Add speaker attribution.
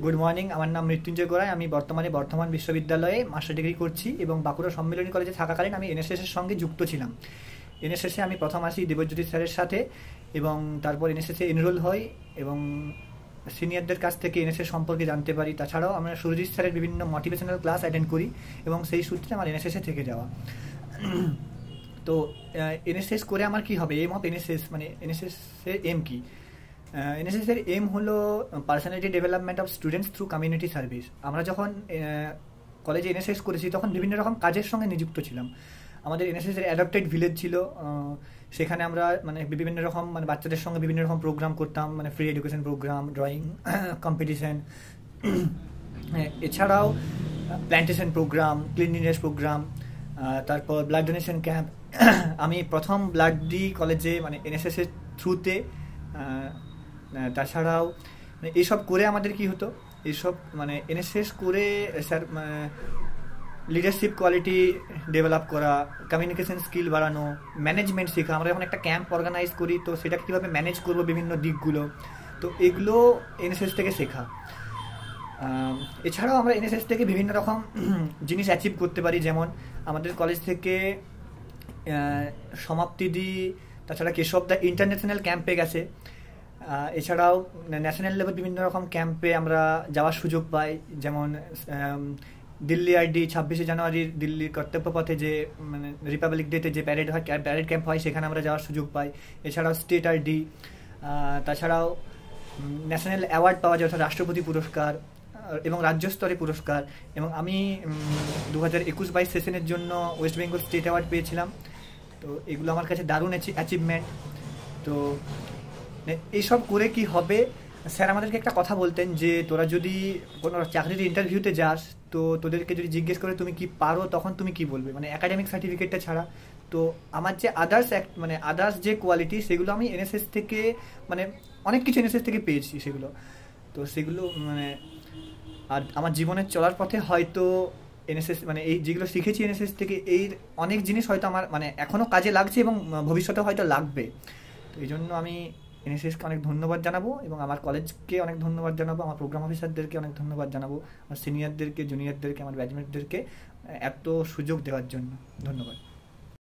Speaker 1: Good morning, আমার নাম মৃত্যুঞ্জয় গোড়াই। আমি বর্তমানে বর্ধমান বিশ্ববিদ্যালয়ে মাস্টার ডিগ্রি করছি এবং বাঁকুড়া সম্মিলনী কলেজে থাকাকালীন আমি এনএসএসের সঙ্গে যুক্ত ছিলাম। এনএসএসে আমি প্রথম আসি দেবজ্যোতি স্যারের সাথে এবং তারপর এনএসএসে এনরোল হই এবং সিনিয়রদের কাছ থেকে এনএসএস সম্পর্কে জানতে পারি। তাছাড়াও আমরা সুরজিৎ স্যারের বিভিন্ন মোটিভেশনাল ক্লাস অ্যাটেন্ড করি এবং সেই সূত্রে আমার এনএসএসে থেকে যাওয়া। তো এনএসএস করে আমার কি হবে, এম অফ এনএসএস মানে এনএসএসের এম কি? এনএসএসের এম হলো personality development of students through community service. আমরা যখন কলেজে এনএসএস করেছি তখন বিভিন্ন রকম কাজের সঙ্গে নিযুক্ত ছিলাম। আমাদের এনএসএসের অ্যাডপ্টেড ভিলেজ ছিল, সেখানে আমরা মানে বিভিন্ন রকম মানে বাচ্চাদের সঙ্গে বিভিন্ন রকম প্রোগ্রাম করতাম, মানে free education programme, drawing competition, এছাড়াও প্ল্যান্টেশন প্রোগ্রাম, ক্লিনলিনেস প্রোগ্রাম, তারপর ব্লাড ডোনেশন ক্যাম্প। আমি প্রথম ব্লাড দিই কলেজে মানে এনএসএসের থ্রুতে। তাছাড়াও এইসব করে আমাদের কি হতো, এইসব মানে এনএসএস করে স্যার লিডারশিপ কোয়ালিটি ডেভেলপ করা, কমিউনিকেশন স্কিল বাড়ানো, ম্যানেজমেন্ট শেখা। আমরা যখন একটা ক্যাম্প অর্গানাইজ করি তো সেটাকে কীভাবে ম্যানেজ করবো বিভিন্ন দিকগুলো, তো এগুলো এনএসএস থেকে শেখা। এছাড়াও আমরা এনএসএস থেকে বিভিন্ন রকম জিনিস অ্যাচিভ করতে পারি, যেমন আমাদের কলেজ থেকে সমাপ্তি দিই, তাছাড়া কেশবদা ইন্টারন্যাশনাল ক্যাম্পে গেছে। এছাড়াও ন্যাশনাল লেভেল বিভিন্ন রকম ক্যাম্পে আমরা যাওয়ার সুযোগ পাই, যেমন দিল্লি আইডি 26শে জানুয়ারির দিল্লির কর্তব্যপথে যে মানে রিপাবলিক ডেতে যে প্যারেড হয়, প্যারেড ক্যাম্প হয়, সেখানে আমরা যাওয়ার সুযোগ পাই। এছাড়াও স্টেট আইডি, তাছাড়াও ন্যাশনাল অ্যাওয়ার্ড পাওয়া যায়, অর্থাৎ রাষ্ট্রপতি পুরস্কার এবং রাজ্য স্তরে পুরস্কার। এবং আমি 2021-22 সেশনের জন্য ওয়েস্ট বেঙ্গল স্টেট অ্যাওয়ার্ড পেয়েছিলাম। তো এগুলো আমার কাছে দারুণ অ্যাচিভমেন্ট। তো এইসব করে কি হবে, স্যার আমাদেরকে একটা কথা বলতেন যে তোরা যদি কোনো চাকরির ইন্টারভিউতে যাস তো তোদেরকে যদি জিজ্ঞেস করে তুমি কি পারো, তখন তুমি কি বলবে, মানে একাডেমিক সার্টিফিকেটটা ছাড়া। তো আমার যে আদার্স যে কোয়ালিটি, সেগুলো আমি এনএসএস থেকে মানে অনেক কিছু এনএসএস থেকে পেয়েছি সেগুলো। তো সেগুলো মানে আর আমার জীবনের চলার পথে হয়তো এনএসএস মানে এই যেগুলো শিখেছি এনএসএস থেকে, এই অনেক জিনিস হয়তো আমার মানে এখনও কাজে লাগছে এবং ভবিষ্যতে হয়তো লাগবে। তো এই জন্য আমি এনএসএসকে অনেক ধন্যবাদ জানাবো এবং আমার কলেজকে অনেক ধন্যবাদ জানাবো, আমার প্রোগ্রাম অফিসারদেরকে অনেক ধন্যবাদ জানাবো, আমার সিনিয়রদেরকে, জুনিয়রদেরকে, আমার ব্যাচমেটদেরকে এত সুযোগ দেওয়ার জন্য ধন্যবাদ।